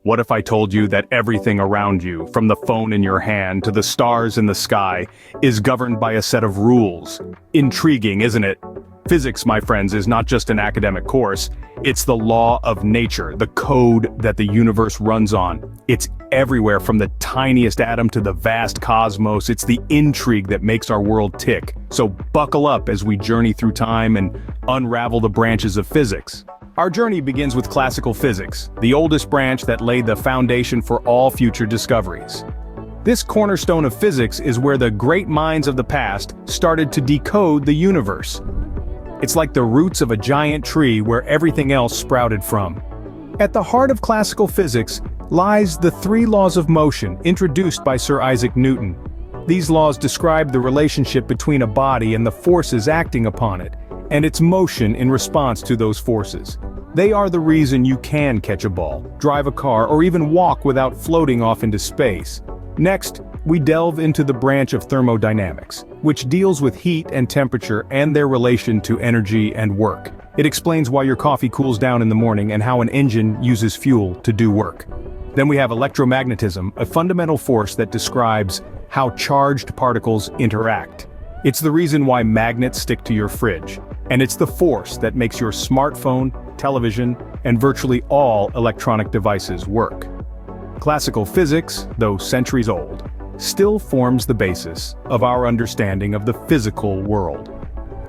What if I told you that everything around you, from the phone in your hand to the stars in the sky, is governed by a set of rules? Intriguing, isn't it? Physics, my friends, is not just an academic course. It's the law of nature, the code that the universe runs on. It's everywhere, from the tiniest atom to the vast cosmos. It's the intrigue that makes our world tick. So buckle up as we journey through time and unravel the branches of physics. Our journey begins with classical physics, the oldest branch that laid the foundation for all future discoveries. This cornerstone of physics is where the great minds of the past started to decode the universe. It's like the roots of a giant tree where everything else sprouted from. At the heart of classical physics lies the three laws of motion introduced by Sir Isaac Newton. These laws describe the relationship between a body and the forces acting upon it, and its motion in response to those forces. They are the reason you can catch a ball, drive a car, or even walk without floating off into space. Next, we delve into the branch of thermodynamics, which deals with heat and temperature and their relation to energy and work. It explains why your coffee cools down in the morning and how an engine uses fuel to do work. Then we have electromagnetism, a fundamental force that describes how charged particles interact. It's the reason why magnets stick to your fridge, and it's the force that makes your smartphone, television, and virtually all electronic devices work. Classical physics, though centuries old, still forms the basis of our understanding of the physical world.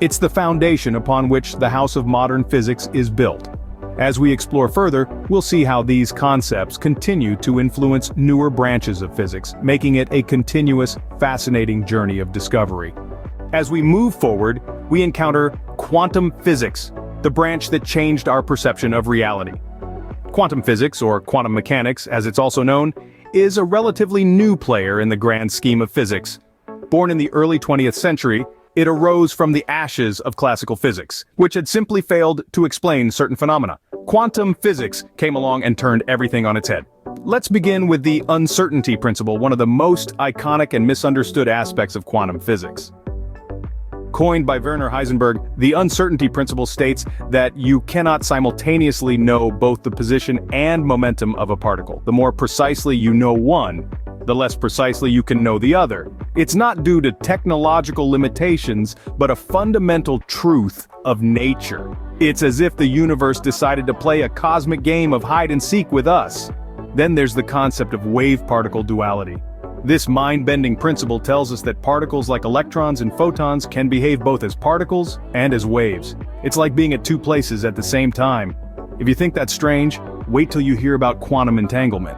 It's the foundation upon which the house of modern physics is built. As we explore further, we'll see how these concepts continue to influence newer branches of physics, making it a continuous, fascinating journey of discovery. As we move forward, we encounter quantum physics, the branch that changed our perception of reality. Quantum physics, or quantum mechanics as it's also known, is a relatively new player in the grand scheme of physics. Born in the early 20th century, it arose from the ashes of classical physics, which had simply failed to explain certain phenomena. Quantum physics came along and turned everything on its head. Let's begin with the uncertainty principle, one of the most iconic and misunderstood aspects of quantum physics. Coined by Werner Heisenberg, the uncertainty principle states that you cannot simultaneously know both the position and momentum of a particle. The more precisely you know one, the less precisely you can know the other. It's not due to technological limitations, but a fundamental truth of nature. It's as if the universe decided to play a cosmic game of hide and seek with us. Then there's the concept of wave-particle duality. This mind-bending principle tells us that particles like electrons and photons can behave both as particles and as waves. It's like being at two places at the same time. If you think that's strange, wait till you hear about quantum entanglement.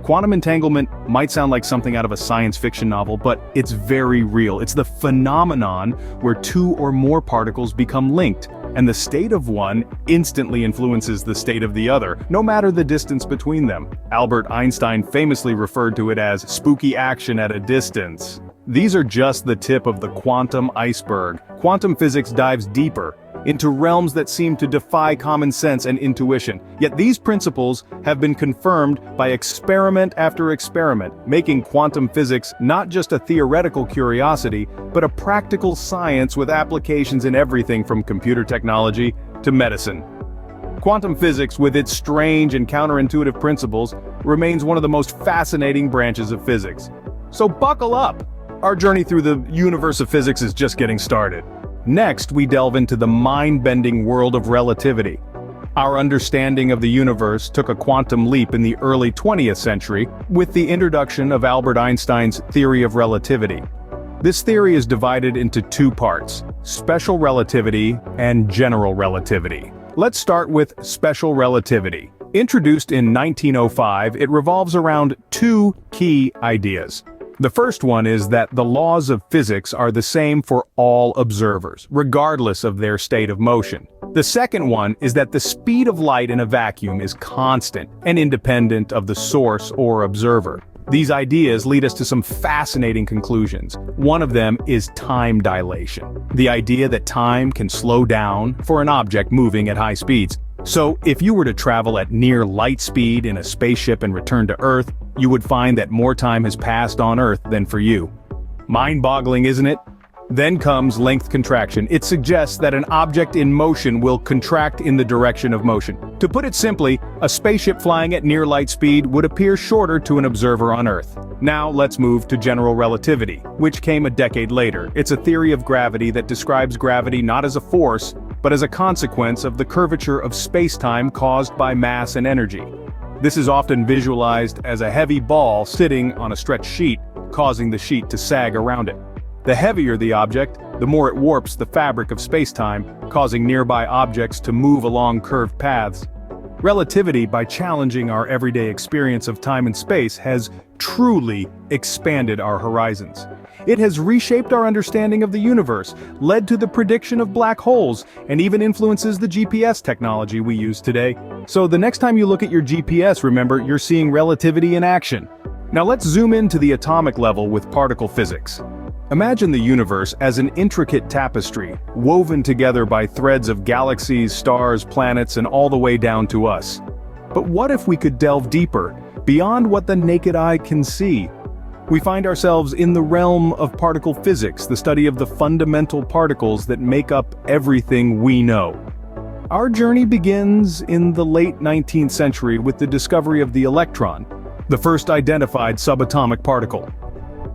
Quantum entanglement might sound like something out of a science fiction novel, but it's very real. It's the phenomenon where two or more particles become linked, and the state of one instantly influences the state of the other, no matter the distance between them. Albert Einstein famously referred to it as spooky action at a distance. These are just the tip of the quantum iceberg. Quantum physics dives deeper into realms that seem to defy common sense and intuition. Yet these principles have been confirmed by experiment after experiment, making quantum physics not just a theoretical curiosity, but a practical science with applications in everything from computer technology to medicine. Quantum physics, with its strange and counterintuitive principles, remains one of the most fascinating branches of physics. So buckle up! Our journey through the universe of physics is just getting started. Next, we delve into the mind-bending world of relativity. Our understanding of the universe took a quantum leap in the early 20th century with the introduction of Albert Einstein's theory of relativity. This theory is divided into two parts: special relativity and general relativity. Let's start with special relativity. Introduced in 1905, it revolves around two key ideas. The first one is that the laws of physics are the same for all observers, regardless of their state of motion. The second one is that the speed of light in a vacuum is constant and independent of the source or observer. These ideas lead us to some fascinating conclusions. One of them is time dilation, the idea that time can slow down for an object moving at high speeds. So, if you were to travel at near light speed in a spaceship and return to Earth, you would find that more time has passed on Earth than for you. Mind-boggling, isn't it? Then comes length contraction. It suggests that an object in motion will contract in the direction of motion. To put it simply, a spaceship flying at near light speed would appear shorter to an observer on Earth. Now let's move to general relativity, which came a decade later. It's a theory of gravity that describes gravity not as a force, but as a consequence of the curvature of space-time caused by mass and energy. This is often visualized as a heavy ball sitting on a stretched sheet, causing the sheet to sag around it. The heavier the object, the more it warps the fabric of space-time, causing nearby objects to move along curved paths. Relativity, by challenging our everyday experience of time and space, has truly expanded our horizons. It has reshaped our understanding of the universe, led to the prediction of black holes, and even influences the GPS technology we use today. So the next time you look at your GPS, remember, you're seeing relativity in action. Now let's zoom into the atomic level with particle physics. Imagine the universe as an intricate tapestry, woven together by threads of galaxies, stars, planets, and all the way down to us. But what if we could delve deeper, beyond what the naked eye can see? We find ourselves in the realm of particle physics, the study of the fundamental particles that make up everything we know. Our journey begins in the late 19th century with the discovery of the electron, the first identified subatomic particle.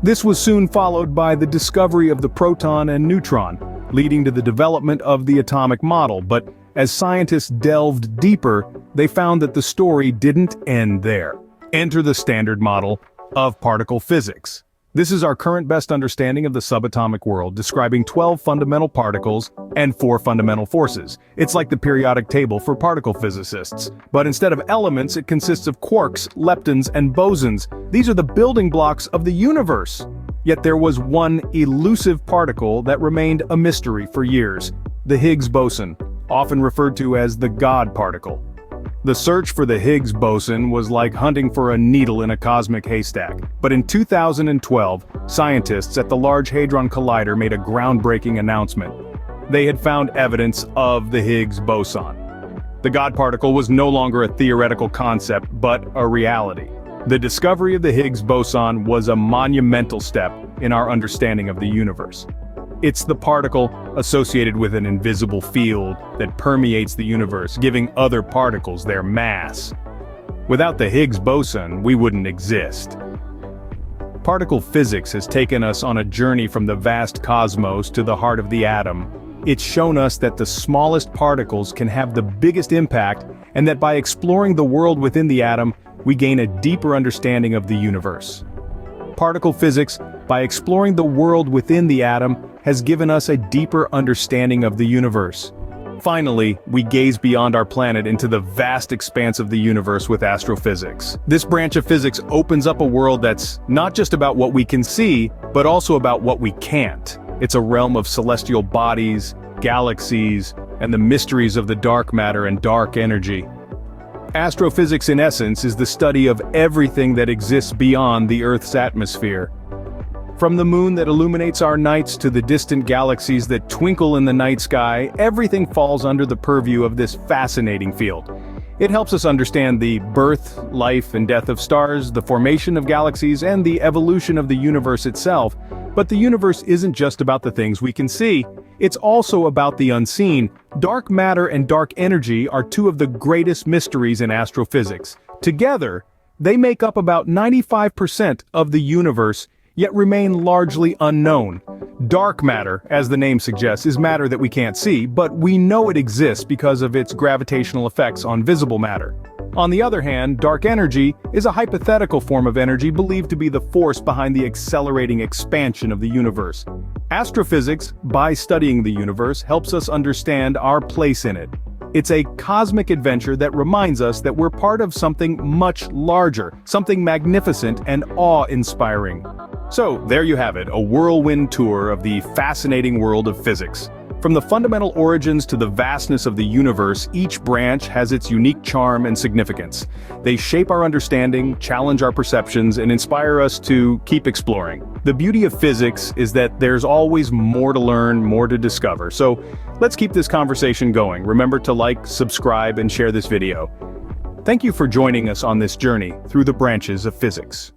This was soon followed by the discovery of the proton and neutron, leading to the development of the atomic model. But as scientists delved deeper, they found that the story didn't end there. Enter the standard model of particle physics. This is our current best understanding of the subatomic world, describing 12 fundamental particles and 4 fundamental forces. It's like the periodic table for particle physicists. But instead of elements, it consists of quarks, leptons, and bosons. These are the building blocks of the universe. Yet there was one elusive particle that remained a mystery for years: the Higgs boson, often referred to as the God particle. The search for the Higgs boson was like hunting for a needle in a cosmic haystack. But in 2012, scientists at the Large Hadron Collider made a groundbreaking announcement. They had found evidence of the Higgs boson. The God particle was no longer a theoretical concept, but a reality. The discovery of the Higgs boson was a monumental step in our understanding of the universe. It's the particle associated with an invisible field that permeates the universe, giving other particles their mass. Without the Higgs boson, we wouldn't exist. Particle physics has taken us on a journey from the vast cosmos to the heart of the atom. It's shown us that the smallest particles can have the biggest impact, and that by exploring the world within the atom, we gain a deeper understanding of the universe. Particle physics, by exploring the world within the atom, has given us a deeper understanding of the universe. Finally, we gaze beyond our planet into the vast expanse of the universe with astrophysics. This branch of physics opens up a world that's not just about what we can see, but also about what we can't. It's a realm of celestial bodies, galaxies, and the mysteries of the dark matter and dark energy. Astrophysics, in essence, is the study of everything that exists beyond the Earth's atmosphere. From the moon that illuminates our nights to the distant galaxies that twinkle in the night sky, everything falls under the purview of this fascinating field. It helps us understand the birth, life, and death of stars, the formation of galaxies, and the evolution of the universe itself. But the universe isn't just about the things we can see. It's also about the unseen. Dark matter and dark energy are two of the greatest mysteries in astrophysics. Together, they make up about 95% of the universe, yet remain largely unknown. Dark matter, as the name suggests, is matter that we can't see, but we know it exists because of its gravitational effects on visible matter. On the other hand, dark energy is a hypothetical form of energy believed to be the force behind the accelerating expansion of the universe. Astrophysics, by studying the universe, helps us understand our place in it. It's a cosmic adventure that reminds us that we're part of something much larger, something magnificent and awe-inspiring. So, there you have it, a whirlwind tour of the fascinating world of physics. From the fundamental origins to the vastness of the universe, each branch has its unique charm and significance. They shape our understanding, challenge our perceptions, and inspire us to keep exploring. The beauty of physics is that there's always more to learn, more to discover. So, let's keep this conversation going. Remember to like, subscribe, and share this video. Thank you for joining us on this journey through the branches of physics.